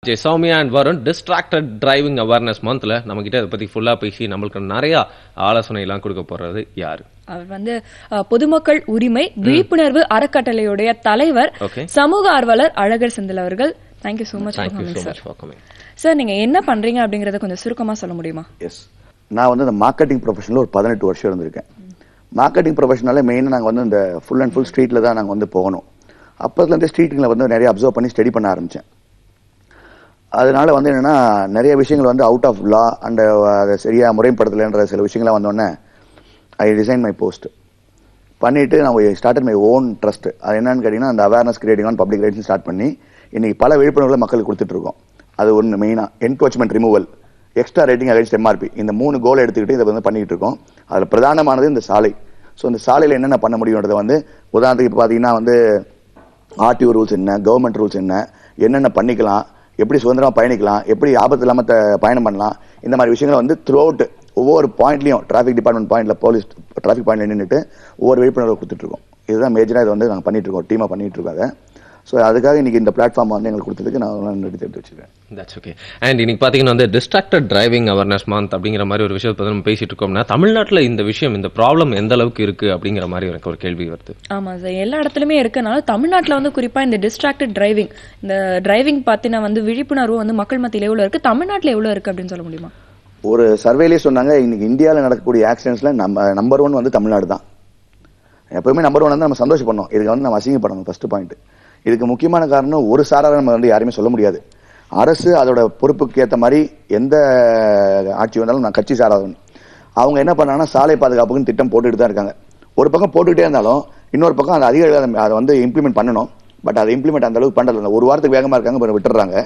Soumya and Varun distracted driving awareness மந்த்ல நம்ம கிட்ட இதை பத்தி ஃபுல்லா பேசி நம்மளுக்கு நிறைய ஆலோசனை எல்லாம் கொடுக்க போறது யாரு? அவர் பொதுமக்கள் உரிமை விழிப்புணர்வு அறக்கட்டளையுடைய தலைவர் Okay. சமூக ஆர்வலர் அழகர் செந்தில் அவர்கள். Thank you so much Thank you so much for coming. Sir, நீங்க என்ன பண்றீங்க அப்படிங்கறத கொஞ்சம் சுருக்கமா சொல்ல முடியுமா? எஸ், நான் இந்த மார்க்கெட்டிங் ப்ரொஃபஷனில் ஒரு 18 வருஷம் இருந்திருக்கேன். மார்க்கெட்டிங் ப்ரொஃபஷனாலே மெயினாக நாங்கள் இந்த ஃபுல் அண்ட் ஃபுல் ஸ்ட்ரீட்டில் தான் நாங்கள் போகணும். அப்போதுலேருந்து ஸ்ட்ரீட்டுங்களை நிறைய அப்சர்வ் பண்ணி ஸ்டடி பண்ண ஆரம்பித்தேன். அதனால என்னென்னா நிறைய விஷயங்கள் அவுட் ஆஃப் லா அண்ட் அதை சரியாக முறைப்படுத்தலைன்ற சில விஷயங்கள்லாம் வந்தோடனே ஐ ரிசைன் மை போஸ்ட் பண்ணிவிட்டு நான் ஸ்டார்டட் மை ஓன் ட்ரஸ்ட். அது என்னன்னு கேட்டிங்கன்னா அந்த awareness creating on public rights start பண்ணி இன்றைக்கி பல விழிப்புணர்வுகளை மக்களுக்கு கொடுத்துட்ருக்கோம். அது ஒன்று மெயினாக encroachment removal, extra rating against MRP, இந்த 3 கோல் எடுத்துக்கிட்டு இதை பண்ணிக்கிட்டு இருக்கோம். அதில் பிரதானமானது இந்த சாலை. ஸோ இந்த சாலையில் என்னென்ன பண்ண முடியுன்றதை உதாரணத்துக்கு இப்போ பார்த்தீங்கன்னா ஆர்டிஓ ரூல்ஸ் என்ன, கவர்மெண்ட் ரூல்ஸ் என்னென்ன பண்ணிக்கலாம், எப்படி சுதந்திரமாக பயணிக்கலாம், எப்படி ஆபத்து இல்லாமல் பயணம் பண்ணலாம், இந்த மாதிரி விஷயங்களை த்ரூ அவுட் ஒவ்வொரு பாயிண்ட்லையும் டிராஃபிக் டிபார்ட்மெண்ட் பாயிண்ட்ல போலீஸ் டிராஃபிக் பாயிண்ட்ல நின்றுட்டு ஒவ்வொரு விழிப்புணர்வு கொடுத்துட்ருக்கோம். இதுதான் மேஜராக இதை நாங்கள் பண்ணிகிட்ருக்கோம், டீமாக பண்ணிகிட்ருக்காங்க. ஸோ அதுக்காக இன்னைக்கு இந்த பிளாட்ஃபார்ம் எங்களுக்கு கொடுத்ததுக்கு நான் எடுத்து வச்சுருக்கேன். That's okay. அண்ட் இன்னைக்கு பார்த்தீங்கன்னா டிஸ்ட்ராக்டட் டிரைவிங் அவேர்னஸ் மந்த் அப்படிங்கிற மாதிரி ஒரு விஷயத்தை நம்ம பேசிட்டு இருக்கோம்னா, தமிழ்நாட்டில் இந்த விஷயம், இந்த ப்ராப்ளம் எந்த அளவுக்கு இருக்கு அப்படிங்கிற மாதிரி எனக்கு ஒரு கேள்வி வருது. ஆமா சார், எல்லா இடத்துலையுமே இருக்கனால தமிழ்நாட்டில் குறிப்பாக இந்த டிஸ்ட்ராக்டட் டிரைவிங், இந்த டிரைவிங் பார்த்தீங்கன்னா விழிப்புணர்வு மக்கள் மத்தியில் எவ்வளோ இருக்கு, தமிழ்நாட்டில் எவ்வளோ இருக்கு அப்படின்னு சொல்ல முடியுமா? ஒரு சர்வேலேயே சொன்னாங்க, இன்னைக்கு இந்தியாவில் நடக்கக்கூடிய ஆக்சிடென்ட்ஸ்ல நம்பர் 1 தமிழ்நாடு தான். எப்பவுமே நம்பர் 1 நம்ம சந்தோஷப்படணும், இதுக்கு நம்ம அசிங்கப்படணும். First point. இதுக்கு முக்கியமான காரணம் ஒரு சாரார நம்ம யாருமே சொல்ல முடியாது. அரசு அதோட பொறுப்புக்கு ஏற்ற மாதிரி எந்த ஆட்சி வந்தாலும் நான் கட்சி சாராதவன். அவங்க என்ன பண்ணாங்கன்னா சாலை பாதுகாப்புக்குன்னு திட்டம் போட்டுட்டு தான் இருக்காங்க. ஒரு பக்கம் போட்டுக்கிட்டே இருந்தாலும் இன்னொரு பக்கம் அந்த அதிகாரிகள் அதை இம்ப்ளிமெண்ட் பண்ணணும். பட் அதை இம்ப்ளிமெண்ட் அந்த அளவுக்கு பண்ணல. ஒரு வாரத்துக்கு வேகமாக இருக்காங்க, விட்டுறாங்க.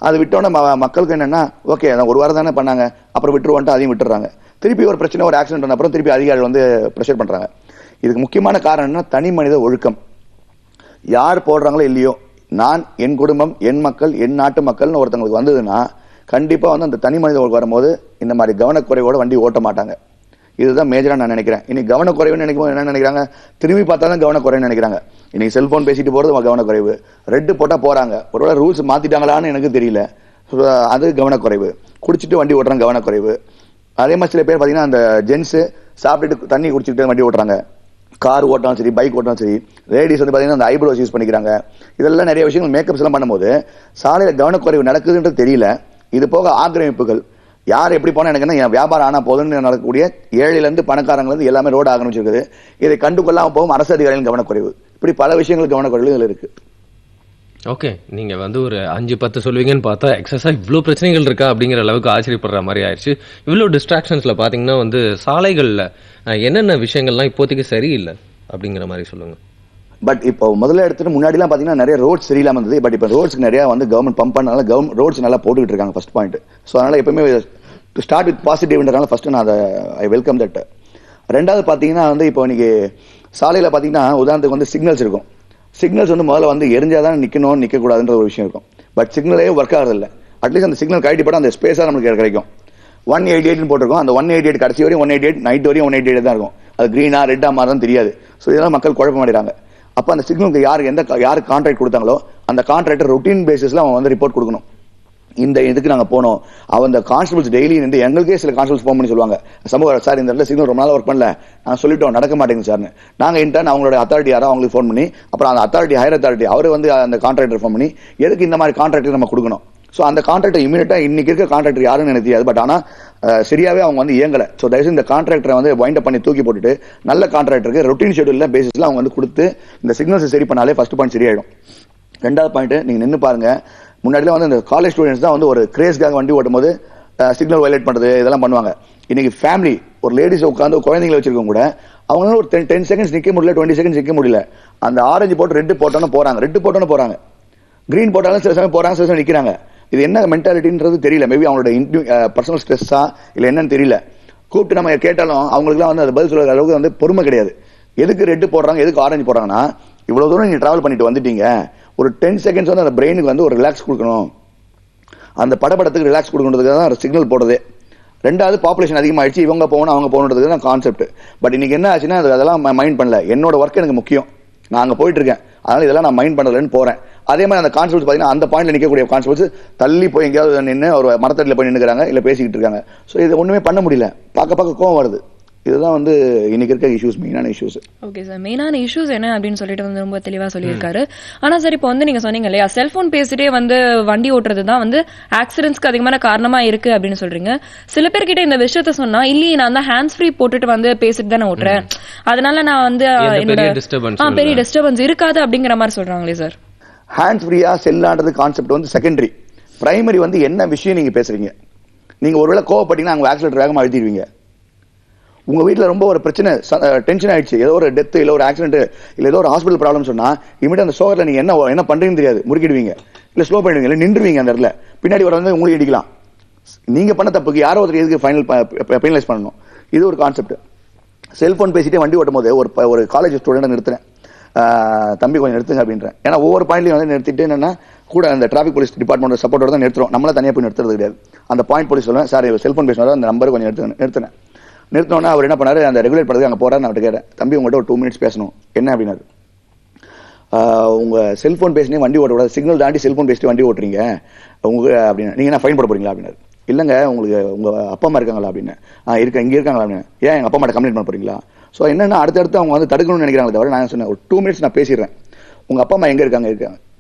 அது விட்டோன்னே மக்களுக்கு என்னன்னா ஓகே ஒரு வாரம் தானே பண்ணாங்க, அப்புறம் விட்டுருவான்ட்டு அதையும் விட்டுறாங்க. திருப்பி ஒரு பிரச்சனை, ஒரு ஆக்சிடென்ட் அப்புறம் திருப்பி அதிகாரிகள் ப்ரெஷர் பண்றாங்க. இதுக்கு முக்கியமான காரணம் என்ன? தனி மனித ஒழுக்கம். யார் போடுறாங்களோ இல்லையோ, நான், என் குடும்பம், என் மக்கள், என் நாட்டு மக்கள்னு ஒருத்தவங்களுக்கு வந்ததுன்னா கண்டிப்பா அந்த தனி மனித ஒழுக்கம் வரும்போது இந்த மாதிரி கவனக்குறைவோட வண்டி ஓட்ட மாட்டாங்க. இதுதான் மேஜரா நான் நினைக்கிறேன். இன்னைக்கு கவனக்குறைவுன்னு நினைக்கும் என்ன நினைக்கிறாங்க, திரும்பி பார்த்தா தான் கவனக்குறைன்னு நினைக்கிறாங்க. இன்னைக்கு செல்போன் பேசிட்டு போறது கவனக்குறைவு, ரெட்டு போட்டா போறாங்க, ஒருவேளை ரூல்ஸ் மாத்திட்டாங்களான்னு எனக்கு தெரியல, அது கவனக்குறைவு. குடிச்சிட்டு வண்டி ஓட்டுறாங்க, கவனக்குறைவு. அதே மாதிரி சில பேர் பாத்தீங்கன்னா அந்த ஜென்ஸ் சாப்பிட்டுட்டு தண்ணி குடிச்சிட்டு வண்டி ஓட்டுறாங்க. கார் ஓட்டாலும் சரி, பைக் ஓட்டாலும் சரி. லேடிஸ் பாத்தீங்கன்னா அந்த ஐப்ரோஸ் யூஸ் பண்ணிக்கிறாங்க. இதெல்லாம் நிறைய விஷயங்கள் மேக்கப்ஸ் எல்லாம் பண்ணும்போது சாலையில கவனக்குறைவு நடக்குதுன்றது தெரியல. இது போக ஆக்கிரமிப்புகள், யார் எப்படி போனா எனக்கு என் வியாபாரம் ஆனா போதுன்னு நடக்கக்கூடிய ஏழையிலிருந்து பணக்காரங்க எல்லாமே ரோடு ஆக்கிரமிச்சிருக்குது. இதை கண்டுகொள்ளாம போகும் அரசு அதிகாரிகளின் கவனக்குறைவு. இப்படி பல விஷயங்கள் கவனக்குறைவு இதுல இருக்கு. ஓகே, நீங்க ஒரு 5-10 சொல்லுவீங்கன்னு பார்த்தா எக்ஸஸா இவ்வளோ பிரச்சனைகள் இருக்கா அப்படிங்கிற அளவுக்கு ஆச்சரியப்படுற மாதிரி ஆயிடுச்சு. இவ்வளோ டிஸ்ட்ராக்ஷன்ஸ்ல பாத்தீங்கன்னா சாலைகள்ல என்னென்ன விஷயங்கள்லாம் இப்போதைக்கு சரியில்லை அப்படிங்கிற மாதிரி சொல்லுங்க. பட் இப்போ முதல்ல எடுத்துட்டு முன்னாடிலாம் பாத்தீங்கன்னா நிறைய ரோட்ஸ் சரியில்லாம இருந்தது. பட் இப்போ ரோட்ஸ்க்கு நிறைய கவர்மெண்ட் பம்ப் பண்ணனால ரோட்ஸ் நல்லா போட்டுக்கிட்டு இருக்காங்க. First point. ஸோ அதனால எப்பவுமே டு ஸ்டார்ட் வித் பாசிட்டிவ்ன்றனால ஃபர்ஸ்ட் நான் அதை ஐ வெல்கம் தட். ரெண்டாவது பாத்தீங்கன்னா இப்போ இன்னைக்கு சாலையில பாத்தீங்கன்னா உதாரணத்துக்கு சிக்னல்ஸ் இருக்கும். சிக்னல்ஸ் முதல்ல எரிஞ்சாதான் நிக்கணும், நிக்கக்கூடாதுன்ற ஒரு விஷயம் இருக்கும். பட் சிக்னலே ஒர்க் ஆகிறது இல்லை. அட்லீஸ்ட் அந்த சிக்னல் கழட்டி போட அந்த ஸ்பேஸா நமக்கு கிடைக்கும். 188 போட்டிருக்கோம். அந்த 188 கடைசி வரையும் 188, நைட் வரையும் 188 தான் இருக்கும். அது கிரீனா ரெட்டா மாதிரி தெரியாது. ஸோ இதெல்லாம் மக்கள் குழப்பம் அடைகிறாங்க. அப்போ அந்த சிக்னலுக்கு யாருக்கு கான்ட்ராக்ட் கொடுத்தாங்களோ அந்த கான்ட்ராக்டர் ரொட்டீன் பேசிஸ்ல அவன் ரிப்போர்ட் கொடுக்கணும். இந்த இதுக்கு நாங்க போனோம். அந்த கான்ஸ்டபிள்ஸ் டெய்லி எங்களுக்கே சில கான்ஸ்டபிள்ஸ் ஃபோன் பண்ணி சொல்லுவாங்க, சமூக சார் இந்த இடத்துல சிக்னல் ரொம்ப நாள் ஒர்க் பண்ணல, நான் சொல்லிட்டோம் நடக்க மாட்டேங்குது சார்னு. நாங்க இன்டர்ன் அவங்களோட அத்தாரிட்டி யாரோ அவங்களுக்கு ஃபோன் பண்ணி அப்புறம் அந்த அத்தாரிட்டி ஹையர் அத்தாரிட்டி அவர் அந்த கான்ட்ராக்டர் ஃபோன் பண்ணி எதுக்கு இந்த மாதிரி கான்ட்ராக்டர் நம்ம கொடுக்கணும். ஸோ அந்த கான்ட்ராக்டர் இமீடியட்டா இன்னைக்கு இருக்க கான்ட்ராக்டர் யாருன்னு எனக்கு தெரியாது. பட் ஆனா சரியாவே அவங்க இயங்கல. ஸோ தயவுசெய்து இந்த கான்ட்ராக்டரை வைண்ட் அப் பண்ணி தூக்கி போட்டுட்டு நல்ல கான்ட்ராக்டருக்கு ரொட்டீன் ஷெட்யூல்ல பேசிஸ்ல அவங்க கொடுத்து இந்த சிக்னல்ஸ் சரி பண்ணாலே ஃபர்ஸ்ட் பாயிண்ட் சரியாயிடும். ரெண்டாவது பாயிண்ட், நீங்க நின்று பாருங்க, முன்னாடிலாம் இந்த காலேஜ் ஸ்டூடெண்ட்ஸ் தான் ஒரு கிரேஸ்க்காக வண்டி ஓட்டும் போது சிக்னல் வயலேட் பண்றது இதெல்லாம் பண்ணுவாங்க. இன்னைக்கு ஃபேமிலி ஒரு லேடிஸ் உட்காந்து குழந்தைங்களை வச்சிருக்கவங்க கூட அவங்க ஒரு 10 செகண்ட்ஸ் நிக்க முடியல, 20 செகண்ட்ஸ் நிக்க முடியல. அந்த ஆரஞ்சு போட்டு ரெட்டு போட்டோன்னு போறாங்க, ரெட்டு போட்டோன்னு போறாங்க, கிரீன் போட்டாலும் சில சமயம் போறாங்க, சில சமயம் நிக்கிறாங்க. இது என்ன மென்டாலிட்டின்றது தெரியல. மேபி அவங்களோட பர்சனல் ஸ்ட்ரெஸ்ஸா இல்ல என்னன்னு தெரியல. கூப்பிட்டு நம்ம கேட்டாலும் அவங்களுக்குலாம் அது பதில் சொல்ற அளவுக்கு பொறுமை கிடையாது. எதுக்கு ரெட்டு போடுறாங்க, எதுக்கு ஆரஞ்சு போடுறாங்கன்னா, இவ்வளவு தூரம் நீங்க டிராவல் பண்ணிட்டு வந்துட்டீங்க, ஒரு 10 செகண்ட்ஸ் அந்த பிரெயினுக்கு ஒரு ரிலாக்ஸ் கொடுக்கணும், அந்த படப்படத்துக்கு ரிலாக்ஸ் கொடுக்கறதுக்கு தான் சிக்னல் போடுறது. ரெண்டாவது பாப்புலேஷன் அதிகமாகிடுச்சு, இவங்க போகணும் அவங்க போகணுன்றதுக்கு தான் கான்செப்ட். பட் இன்னைக்கு என்ன ஆச்சுன்னா அதெல்லாம் மைண்ட் பண்ணல. என்னோட ஒர்க் எனக்கு முக்கியம், நான் அங்கே போயிட்டு இருக்கேன், அதனால இதெல்லாம் நான் மைண்ட் பண்ணலன்னு போறேன். அதே மாதிரி அந்த கான்ஸ்டபிள்ஸ் பார்த்தீங்கன்னா அந்த பாயிண்ட்ல நிற்கக்கூடிய கான்ஸ்டபிள்ஸ் தள்ளி போய் எங்கேயாவது நின்று ஒரு மரத்தடியில் போய் நின்றுக்கிறாங்க, இல்லை பேசிக்கிட்டு இருக்காங்க. ஸோ இது ஒன்றுமே பண்ண முடியல, பார்க்க கோவம் வருது. இதுதான் வந்து இன்னைக்கு இருக்க இஷ்யூஸ், மெயினான இஷ்யூஸ். ஓகே சார், மெயினான இஷ்யூஸ் என்ன அப்படின்னு சொல்லிட்டு வந்து ரொம்ப தெளிவா சொல்லியிருக்காரு. ஆனா சார் இப்போ வந்து நீங்க சொன்னீங்க இல்லையா, செல்போன் பேசிட்டே வந்து வண்டி ஓட்டுறது தான் வந்து ஆக்சிடென்ட்ஸ்க்கு அதிகமான காரணமா இருக்கு அப்படின்னு சொல்றீங்க. சில பேர்கிட்ட இந்த விஷயத்த சொன்னா, இல்லையே நான் தான் ஹேண்ட்ஸ் ஃப்ரீ போட்டுட்டு வந்து பேசிட்டு தானே ஓட்டுறேன், அதனால நான் வந்து என்னோட பெரிய டிஸ்டர்பன்ஸ் இருக்காது அப்படிங்கிற மாதிரி சொல்றாங்களே சார். ஹேண்ட்ஸ் ஃப்ரீயா செல்லான்றது கான்செப்ட் வந்து செகண்டரி. பிரைமரி வந்து என்ன விஷயம் நீங்க பேசுறீங்க. நீங்க ஒருவேளை கோவப்பட்டீங்கன்னா அவங்க ஆக்சிடென்ட் வேகமா அழுத்திடுவீங்க. உங்க வீட்டில் ரொம்ப ஒரு பிரச்சனை, டென்ஷன் ஆயிடுச்சு, ஏதோ ஒரு டெத் இல்லை ஒரு ஆக்சிடென்ட் இல்லை ஏதோ ஒரு ஹாஸ்பிட்டல் ப்ராப்ளம் சொன்னா இமீடியட் அந்த சோகரில் நீங்க என்ன பண்றீங்கன்னு தெரியாது, முறுக்கிடுவீங்க, இல்லை ஸ்லோ பண்ணிடுவீங்க, இல்லை நின்றுவீங்க. அந்த இடத்துல பின்னாடி வர வந்து உங்களுக்கு இடிக்கலாம். நீங்க பண்ண தப்புக்கு யாரோ ஒருத்தர் எதுக்கு ஃபைனலைஸ் பண்ணணும், இது ஒரு கான்செப்ட். செல்போன் பேசிட்டே வண்டி ஓட்டும் போது ஒரு காலேஜ் ஸ்டூடெண்ட் நிறுத்துறேன், தம்பி கொஞ்சம் நிறுத்துங்க அப்படின்றேன். ஏன்னா ஒவ்வொரு பாயிண்ட்லையும் வந்து நிறுத்திட்டு என்னன்னா கூட அந்த டிராஃபிக் போலீஸ் டிபார்ட்மெண்ட் சப்போர்ட்டோட தான் நிறுத்துறோம், நம்மள தனியாக போய் நிறுத்துறது கிடையாது. அந்த பாயிண்ட் போலீஸ் சொல்லுவேன், சார் செல்போன் பேசினாலும் அந்த நம்பர் கொஞ்சம் நிறுத்தினேன். நிறுத்தினோன்னா அவர் என்ன பண்ணாரு, அந்த ரெகுலேட் பண்ணுறது அங்கே போறாரு. நான் கேட்டேன், தம்பி உங்கள்கிட்ட ஒரு 2 minutes பேசணும். என்ன அப்படின்னாரு, உங்க செல்போன் பேசினே வண்டி ஓட்டக்கூடாது, சிக்னல் தாண்டி செல்போன் பேசிட்டு வண்டி ஓட்டுறீங்க உங்க அப்படின்னா, நீங்க என்ன ஃபைன் போட போறீங்களா அப்படின்னாரு. இல்லைங்க, உங்களுக்கு உங்க அப்பா அம்மா இருக்காங்களா அப்படின்னு. இங்கே இருக்காங்களா அப்படின்னு. ஏன் எங்க அப்பா அம்மா கம்ப்ளைண்ட் பண்ண போறீங்களா. ஸோ என்னன்னா அடுத்தடுத்து அவங்க வந்து தடுக்கணும்னு நினைக்கிறாங்க தவிர, நான் சொன்னேன் ஒரு 2 minutes நான் பேசிடுறேன். உங்க அப்பா அம்மா எங்க இருக்காங்க.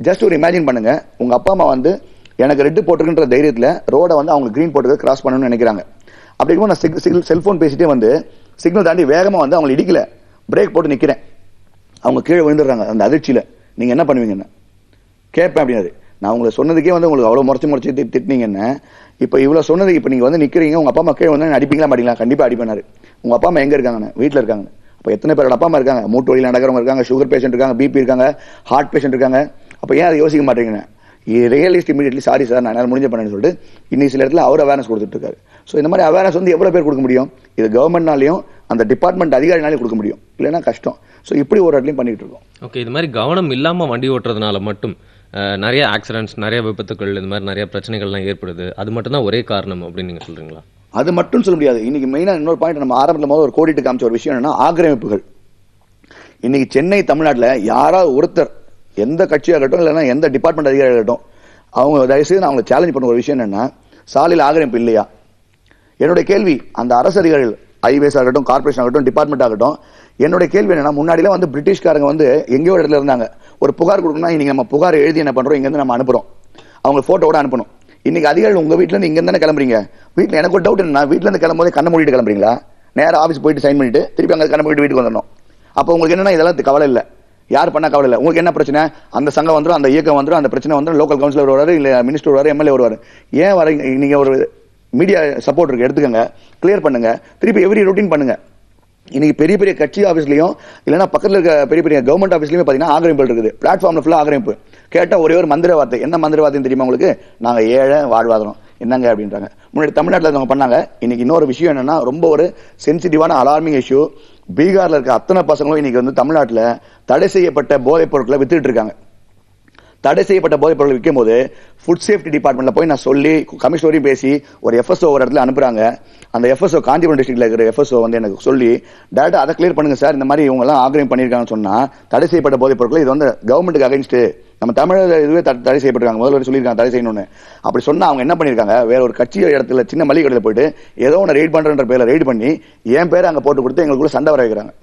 ஜஸ்ட் ஒரு இமேஜின் பண்ணுங்க, உங்க அப்பா அம்மா வந்து எனக்கு ரெட் போட்டுருக்குன்ற தைரியத்தில் ரோட வந்து அவங்க கிரீன் போட்டு கிராஸ் பண்ணணும்னு நினைக்கிறாங்க. அப்படி இருக்கும்போது நான் செல்போன் பேசிட்டே வந்து சிக்னல் தாண்டி வேகமா வந்து அவங்க இடிக்கல, பிரேக் போட்டு நிக்கிறேன், அவங்க கீழே விழுந்துடுறாங்க. அந்த அதிர்ச்சியில நீங்க என்ன பண்ணுவீங்கன்னு கேட்பேன் அப்படின்னாரு. நான் உங்களை சொன்னதுக்கே வந்து உங்களுக்கு அவ்வளவு முறைச்சு திட்டினீங்கன்னு, இப்ப இவ்வளவு சொன்னதுக்கு இப்ப நீங்க வந்து நிக்கிறீங்க, உங்க அப்பா அம்மா கீழே வந்து அடிப்பீங்களா மாட்டீங்களா. கண்டிப்பா அடிப்பேனாரு. உங்க அப்பா அம்மா எங்க இருக்காங்க. வீட்டுல இருக்காங்க. அப்ப எத்தனை பேரோட அப்பா அம்மா இருக்காங்க, மூட்டு வழியில் நடக்கிறவங்க இருக்காங்க, சுகர் பேஷண்ட் இருக்காங்க, பிபி இருக்காங்க, ஹார்ட் பேஷண்ட் இருக்காங்க. அப்ப ஏன் அதை யோசிக்க மாட்டீங்கன்னு ரியலிஸ்ட் இமீடியட்லி சாரி சார் நான் முடிஞ்ச பண்ணேன்னு சொல்லிட்டு இன்னைக்கு சில இடத்துல அவர் அவேர்னஸ் கொடுத்துட்டு இருக்காரு. ஸோ இந்த மாதிரி அவேர்னஸ் வந்து எவ்வளவு பேர் கொடுக்க முடியும், இது கவர்மெண்ட்னாலையும் அந்த டிபார்ட்மெண்ட் அதிகாரினாலையும் கொடுக்க முடியும், இல்லைன்னா கஷ்டம். ஸோ இப்படி ஒரு இடத்துலையும் பண்ணிட்டு இருக்கோம். ஓகே, இது மாதிரி கவனம் இல்லாம வண்டி ஓட்டுறதுனால மட்டும் நிறைய ஆக்சிடென்ட்ஸ், நிறைய விபத்துக்கள், இது மாதிரி நிறைய பிரச்சனைகள்லாம் ஏற்படுது, அது மட்டும் தான் ஒரே காரணம் அப்படின்னு நீங்க சொல்றீங்களா? அது மட்டும் சொல்ல முடியாது. இன்னைக்கு மெயினா இன்னொரு பாயிண்ட் நம்ம ஆரம்பத்தில் ஒரு கோடிட்டு காமிச்ச ஒரு விஷயம் என்னன்னா ஆக்கிரமிப்புகள். இன்னைக்கு சென்னை தமிழ்நாட்டில் யாராவது ஒருத்தர் எந்த கட்சியாக இருக்கட்டும் இல்லைன்னா எந்த டிபார்ட்மெண்ட் அதிகாரியாக இருக்கட்டும், அவங்க தயவுசெய்து நான் அவங்களை சேலஞ்ச் பண்ண ஒரு விஷயம் என்னன்னா, சாலையில் ஆக்கிரமிப்பு இல்லையா. என்னுடைய கேள்வி, அந்த அரசு அதிகாரிகள் ஹைவேஸ் ஆகட்டும், கார்பரேஷன் ஆகட்டும், டிபார்ட்மெண்ட் ஆகட்டும், என்னுடைய கேள்வி என்னன்னா, முன்னாடிலாம் வந்து பிரிட்டிஷ்காரங்க வந்து எங்கேயோ இடத்துல இருந்தாங்க, ஒரு புகார் கொடுக்கணும்னா இன்னைக்கு நம்ம புகார் எழுதி என்ன பண்றோம், இங்கேருந்து நம்ம அனுப்புறோம், அவங்க போட்டோட அனுப்பணும். இன்னைக்கு அதிகாரிகள் உங்க வீட்டுல இருந்து இங்க தானே கிளம்புறீங்க. வீட்டுல எனக்கு ஒரு டவுட் என்ன, வீட்டுல இருந்து கிளம்பும் போது கண்ணை மூடிட்டு கிளம்புறீங்களா, நேரம் ஆஃபீஸ் போயிட்டு சைன் பண்ணிட்டு திருப்பி அங்கே கண்ணை மூடிட்டு வீட்டுக்கு வந்துடணும். அப்போ உங்களுக்கு என்னன்னா இதெல்லாம் கவலை இல்லை, யார் பண்ணா கவலை இல்லை. உங்களுக்கு என்ன பிரச்சனை, அந்த சங்கம் வந்துடும், அந்த இயக்கம் வந்துடும், அந்த பிரச்சனை வந்துடும், லோக்கல் கவுன்சிலர் வருவாரு, இல்ல மினிஸ்டர் வருவாரு, எம்எல்ஏ வருவாரு. ஏன் வர, நீங்க ஒரு மீடியா சப்போர்ட் இருக்கு, எடுத்துக்கங்க, கிளியர் பண்ணுங்க, திருப்பி எவ்ரி ரொட்டீன் பண்ணுங்க. இன்னைக்கு பெரிய பெரிய கட்சி ஆஃபீஸ்லயும் இல்லைன்னா பக்கத்தில் இருக்க பெரிய பெரிய கவர்மெண்ட் ஆஃபீஸ்லயும் பாத்தீங்கன்னா ஆக்கிரமிப்பு இருக்குது. பிளாட்ஃபார்ம்ல ஃபுல்லா ஆக்கிரமிப்பு. கேட்டா ஒரே ஒரு மந்திர வார்த்தை, என்ன மந்திர வார்த்தைன்னு தெரியுமா உங்களுக்கு, நாங்க ஏழை வாழ்வாதாரம் என்னங்க அப்படின்றாங்க. முன்னாடி தமிழ்நாட்டில் அவங்க பண்ணாங்க. இன்னைக்கு இன்னொரு விஷயம் என்னன்னா, ரொம்ப ஒரு சென்சிட்டிவான அலார்மிங் இஷ்யூ, பீகார்ல இருக்க அத்தனை பசங்களும் இன்னைக்கு வந்து தமிழ்நாட்டில் தடை செய்யப்பட்ட போதைப் பொருட்களை வித்துட்டு இருக்காங்க. தடை செய்யப்பட்ட போதைப் பொருட்கள் விற்கும் போது ஃபுட் சேஃப்டி டிபார்ட்மெண்ட்ல போய் நான் சொல்லி கமிஷனரையும் பேசி ஒரு எஃப்எஸ்ஓ ஒரு இடத்துல அனுப்புறாங்க. அந்த எஃப்எஸ்ஓ காஞ்சிபுரம் டிஸ்ட்ரிக்ட்ல இருக்கிற எஃப்எஸ்ஓ வந்து எனக்கு சொல்லி டேரக்டா அதை கிளியர் பண்ணுங்க சார், இந்த மாதிரி இவங்க எல்லாம் ஆக்கிரமிப்பு பண்ணிருக்காங்கன்னு சொன்னா, தடை செய்யப்பட்ட போதைப் பொருட்கள் இது வந்து கவர்மெண்ட்டுக்கு அகைன்ஸ்ட், நம்ம தமிழக இதுவே தடை செய்யப்பட்டிருக்காங்க, முதல்ல சொல்லியிருக்காங்க தடை செய்யணும்னு. அப்படி சொன்னா அவங்க என்ன பண்ணிருக்காங்க, வேற ஒரு கட்சி இடத்துல சின்ன மளிகை கடையில் போயிட்டு ஏதோ ஒன்று ரெய்ட் பண்றன்ற பேர்ல ரெய்ட் பண்ணி என் பேரை அங்க போட்டு கொடுத்து எங்களுக்குள்ள சண்டை வர வைக்கிறாங்க.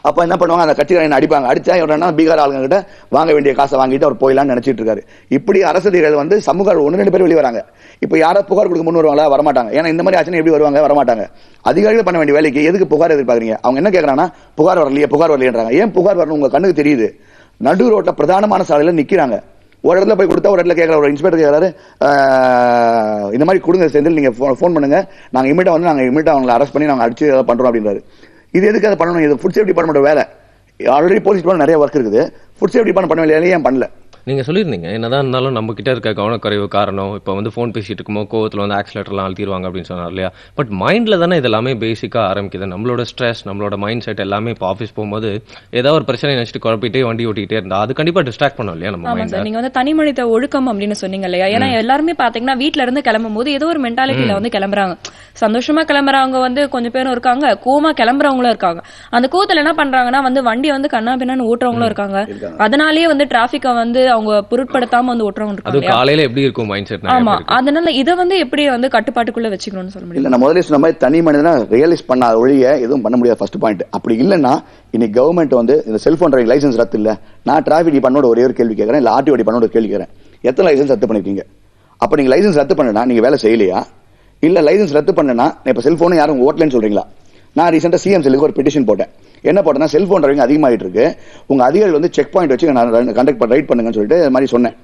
அப்ப என்ன பண்ணுவாங்க, அந்த கட்சிக்காரன் அடிப்பாங்க. அடிச்சா இவரன்னா பீகார் ஆளுங்க கிட்ட வாங்க வேண்டிய காசை வாங்கிட்டு அவர் போயிடலாம்னு நினைச்சிட்டு இருக்காரு. இப்படி அரசியல் வந்து சமூக 1-2 பேர் வெளியே வராங்க. இப்ப யாராவது புகார் கொடுக்க முன் வருவாங்களா, வரமாட்டாங்க. ஏன்னா இந்த மாதிரி ஆச்சுன்னா எப்படி வருவாங்க, வரமாட்டாங்க. அதிகாரிகள் பண்ண வேண்டிய வேலைக்கு எதுக்கு புகார் எதிர்பார்க்கறீங்க. அவங்க என்ன கேட்கறாங்கன்னா, புகார் வரலையேன்றாங்க. ஏன் புகார் வரணும், உங்க கண்ணுக்கு தெரியுது. நடு ரோட்ல பிரதானமான சாலையில நிக்கிறாங்க. ஒரு இடத்துல போய் கொடுத்தா ஒரு இடத்துல கேட்கற ஒரு இன்ஸ்பெக்டர் கேட்கறாரு, இந்த மாதிரி கொடுங்க செந்தில், நீங்க போன் பண்ணுங்க, நாங்க இமீடியட்டா அவங்களை அரெஸ்ட் பண்ணி நாங்க அடிச்சு ஏதாவது பண்றோம் அப்படின்றாரு. இது எதுக்கு அதை பண்ணணும், இது ஃபுட் சேஃப்டி டிபார்ட்மெண்ட் வேலை. ஆல்ரெடி போலீஸ் டிபார்ட்மெண்ட் நிறைய ஒர்க் இருக்குது, ஃபுட் சேஃப்டி டிபார்ட்மெண்ட் பண்ண வேலையை ஏன் பண்ணல. நீங்க சொல்லியிருந்தீங்க என்னதான் இருந்தாலும் நம்ம கிட்ட இருக்க கவனக்குறைவு காரணம் இப்போ வந்து ஃபோன் பேசிட்டு இருக்கும்போது கோவத்தில் வந்து ஆக்சிலேட்டர்லாம் அழுத்திடுவாங்க அப்படின்னு சொன்னார் இல்லையா. பட் மைண்டில் தானே இது எல்லாமே பேசிக்காக ஆரம்பிக்குது. நம்மளோட ஸ்ட்ரெஸ் நம்மளோட மைண்ட் செட் எல்லாமே இப்போ ஆஃபீஸ் போகும்போது ஏதாவது ஒரு பிரச்சனை நினச்சிட்டு குழப்பிட்டே வண்டி ஓட்டிக்கிட்டே இருந்தா அது கண்டிப்பாக டிஸ்ட்ராக்ட் பண்ணும் இல்லையா நம்ம ஆமா மைண்ட். சார், நீங்க வந்து தனி மனித ஒழுக்கம் அப்படின்னு சொன்னீங்க இல்லையா. ஏன்னா எல்லாருமே பாத்தீங்கன்னா வீட்ல இருந்து கிளம்பும் போது ஏதோ ஒரு மென்டாலிட்டியில வந்து கிளம்புறாங்க. சந்தோஷமா கிளம்புறவங்க வந்து கொஞ்சம் பேரும் இருக்காங்க, கோவமா கிளம்புறவங்களும் இருக்காங்க. அந்த கோவத்துல என்ன பண்றாங்கன்னா வந்து வண்டி வந்து கண்ணா பின்னான்னு ஓட்டுறவங்களும் இருக்காங்க. அதனாலேயே வந்து டிராபிக்கை வந்து அவங்க பொருட்படுத்தாம வந்து ஓட்டுறவங்க அது இருக்காங்க இல்லையா. காலையில எப்படி இருக்கும் மைண்ட் செட். ஆமா, அதனால இதை வந்து எப்படி வந்து கட்டுப்பாட்டுக்குள்ள வச்சுக்கணும்னு சொல்ல முடியும். இல்ல நான் முதல்ல சொன்ன மாதிரி தனி மனிதனா ரியலைஸ் பண்ணாத ஒழிய எதுவும் பண்ண முடியாது ஃபர்ஸ்ட் பாயிண்ட். அப்படி இல்லைன்னா இன்னைக்கு கவர்மெண்ட் வந்து இந்த செல்போன் டிரைவிங் லைசன்ஸ் ரத்து இல்ல, நான் டிராபிக் டிபார்ட்மெண்ட் ஒரே ஒரு கேள்வி கேட்கறேன், இல்ல ஆர்டிஓ டிபார்ட்மெண்ட் ஒரு கேள்வி கேட்கறேன், எத்தனை லைசன்ஸ் ரத்து பண்ணிருக்கீங்க? அப்ப நீங்க லைசன்ஸ் ரத்து பண்ணனா நீங்க வேலை செய்யலையா? இல்ல லைசன்ஸ் ரத்து பண்ணனா இப்ப செல்போன் யாரும் ஓட்டலன்னு சொல்றீங்களா? நான் ரீசெண்டா சிஎம் செல்லுக்கு ஒரு பெட்டிஷன் போட்டேன். என்ன போட்டேன்னா செல்போன் டிரைவிங் அதிகமாயிட்டு இருக்கு, உங்க அதிகாரிகள் வந்து செக் பாயிண்ட் வச்சு கண்டக்ட் ரைட் பண்ணுங்கன்னு சொல்லிட்டு இது மாதிரி சொன்னேன்.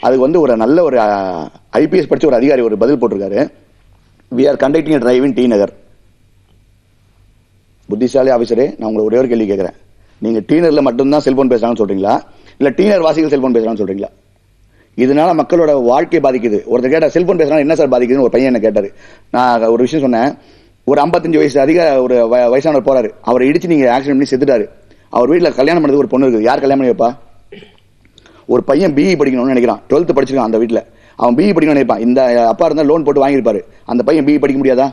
அதுக்கு வந்து ஒரு நல்ல ஒரு ஐபிஎஸ் படிச்ச ஒரு அதிகாரி ஒரு பதில் போட்டிருக்காரு. We are conducting drive in T Nagar. புத்திசாலி ஆபீசரே, நான் உங்களை ஒரே ஒரு கேள்வி கேட்கிறேன், நீங்க டி நகர்ல மட்டும்தான் செல்போன் பேசுறாங்கன்னு சொல்றீங்களா இல்ல டி நகர் வாசிகள் செல்போன் பேசுறாங்கன்னு சொல்றீங்களா? இதனால மக்களோட வாழ்க்கை பாதிக்குது. ஒருத்தர் கேட்ட செல்போன் பேசுறாங்க என்ன சார் பாதிக்குதுன்னு ஒரு பையன் என்ன கேட்டாரு. நான் ஒரு விஷயம் சொன்னேன். ஒரு 55 வயசு ஒரு வயசானவர் போறாரு, அவரை இடிச்சு நீங்க ஆக்சிடென்ட் பண்ணி செத்துட்டாரு. அவர் வீட்டுல கல்யாணம் பண்ணது ஒரு பொண்ணு இருக்குது, யார் கல்யாணம் பண்ணி வைப்பா? ஒரு பையன் பிஇ படிக்கணும்னு நினைக்கிறான், 12th படிச்சிருக்கான் அந்த வீட்டுல, அவன் பிஇ படிக்கணும்னு நினைப்பான். இந்த அப்பா இருந்தா லோன் போட்டு வாங்கியிருப்பாரு, அந்த பையன் பிஇ படிக்க முடியாதா?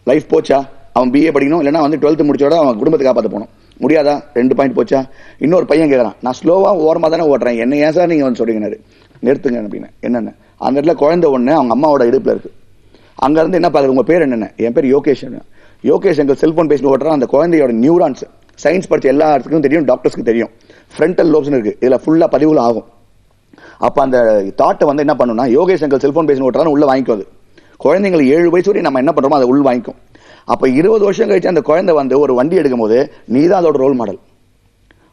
லைஃப் போச்சா? அவன் பிஏ படிக்கணும், இல்லைன்னா வந்து 12th முடிச்சோட அவன் குடும்பத்தை காப்பாற்ற போகணும், முடியாதா? 2 பாயிண்ட் போச்சா? இன்னொரு பையன் கேட்கறான், நான் ஸ்லோவா ஓரமா தானே ஓட்டுறேன், என்ன ஏன் சார் நீங்க வந்து சொல்றீங்க நிறுத்துங்க அப்படின்னு. என்னென்ன அந்த இடத்துல குழந்தை ஒண்ணு அவங்க அம்மாவோட இடுப்புல இருக்கு. அங்க இருந்து என்ன பாக்குறது, உங்க பேர் என்னென்ன? என் பேர் யோகேஷ். யோகேஷ் எங்கள் செல்போன் பேசி ஓட்டுறான். அந்த குழந்தையோட நியூரான்ஸ் சயின்ஸ் படிச்ச எல்லா இடத்துக்கும் தெரியும், டாக்டர்ஸ்க்கு தெரியும். ஃப்ரண்டல் லோப்ஸ் இருக்கு, இதுல ஃபுல்லா பதிவுல ஆகும். அப்ப அந்த தாட்டை வந்து என்ன பண்ணுன்னா, யோகேஷ் எங்கள் செல்போன் பேசி ஓட்டுறான்னு உள்ள வாங்கிக்குவது. குழந்தைங்களுக்கு 7 வயசு வரையும் நம்ம என்ன பண்றோமோ அதை உள்ள வாங்கிக்கும். அப்ப 20 வருஷம் கழிச்சு அந்த குழந்தை வந்து ஒரு வண்டி எடுக்கும் போது நீதான் அதோட ரோல் மாடல்.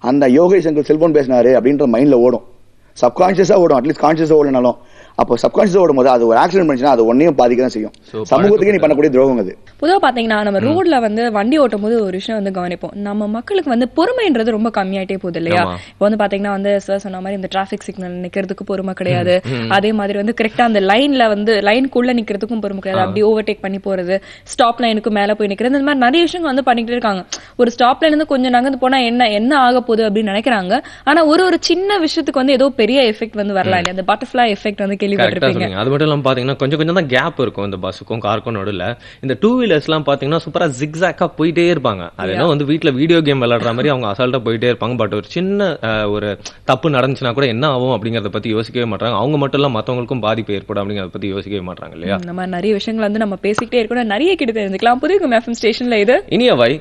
அந்த யோகேஷ் எங்கள் செல்போன் பேசினாரு அப்படின்ற மைண்ட்ல ஓடும், சப்கான்சியஸா ஓடும், அட்லீஸ்ட் கான்சியஸா ஓடனாலும். அப்போ சப்கான்சியஸா ஓடும் போது அது ஒரு ஆக்சிடென்ட் பண்ணிச்சுன்னா அது ஒன்னையும் பாதிக்க தான் செய்யும். சமூகத்துக்கு நீ பண்ணக்கூடிய துரோகம் அது. பொதுவா பாத்தீங்கன்னா நம்ம ரோட்ல வந்து வண்டி ஓட்டும் போது ஒரு விஷயம் வந்து கவனிப்போம், நம்ம மக்களுக்கு வந்து பொறுமைன்றது ரொம்ப கம்மியாயிட்டே போகுது இல்லையா. இப்போ வந்து பாத்தீங்கன்னா வந்து சார் சொன்ன மாதிரி இந்த டிராபிக் சிக்னல் நிக்கிறதுக்கு பொறுமை கிடையாது. அதே மாதிரி வந்து கரெக்டா அந்த லைன்ல வந்து லைனுக்குள்ள நிக்கிறதுக்கும் பொறுமை கிடையாது. அப்படி ஓவர்டேக் பண்ணி போறது, ஸ்டாப் லைனுக்கு மேல போய் நிக்கிறது, இந்த மாதிரி நிறைய விஷயங்கள் வந்து பண்ணிக்கிட்டே இருக்காங்க. ஒரு ஸ்டாப் லைன் இருந்து கொஞ்சம் நகர்ந்து போனா என்ன ஆக போகுது அப்படின்னு நினைக்கிறாங்க. ஆனா ஒரு சின்ன விஷயத்துக்கு வந்து ஏதோ பெரிய எஃபெக்ட் வந்து வரலாம் இல்லையா. அந்த பட்டர்ஃப்ளை எஃபெக்ட் வந்து கேள்விப்பட்டிருப்பீங்க. அது மட்டும் இல்லாம பாத்தீங்கன்னா கொஞ்சம் தான் கேப் இருக்கும் இந்த பஸ்ஸுக்கும் காருக்கும் நடுவில். இந்த 2 வீலர்ஸ் எல்லாம் பாத்தீங்கன்னா சூப்பரா ஜிக்ஸாக்கா போயிட்டே இருப்பாங்க. அது என்ன வந்து வீட்டுல வீடியோ கேம் விளையாடுற மாதிரி அவங்க அசால்ட்டா போயிட்டே இருப்பாங்க. பட் ஒரு சின்ன ஒரு தப்பு நடந்துச்சுன்னா கூட என்ன ஆகும் அப்படிங்கறத பத்தி யோசிக்கவே மாட்டாங்க. அவங்க மட்டும் இல்ல மத்தவங்களுக்கும் பாதிப்பு ஏற்படும் அப்படிங்கறத பத்தி யோசிக்கவே மாட்டாங்க இல்லையா. நம்ம நிறைய விஷயங்கள் வந்து நம்ம பேசிக்கிட்டே இருக்கணும், நிறைய கிட்ட தெரிஞ்சுக்கலாம். புதிய FM ஸ்டேஷன்ல இது இனியவை.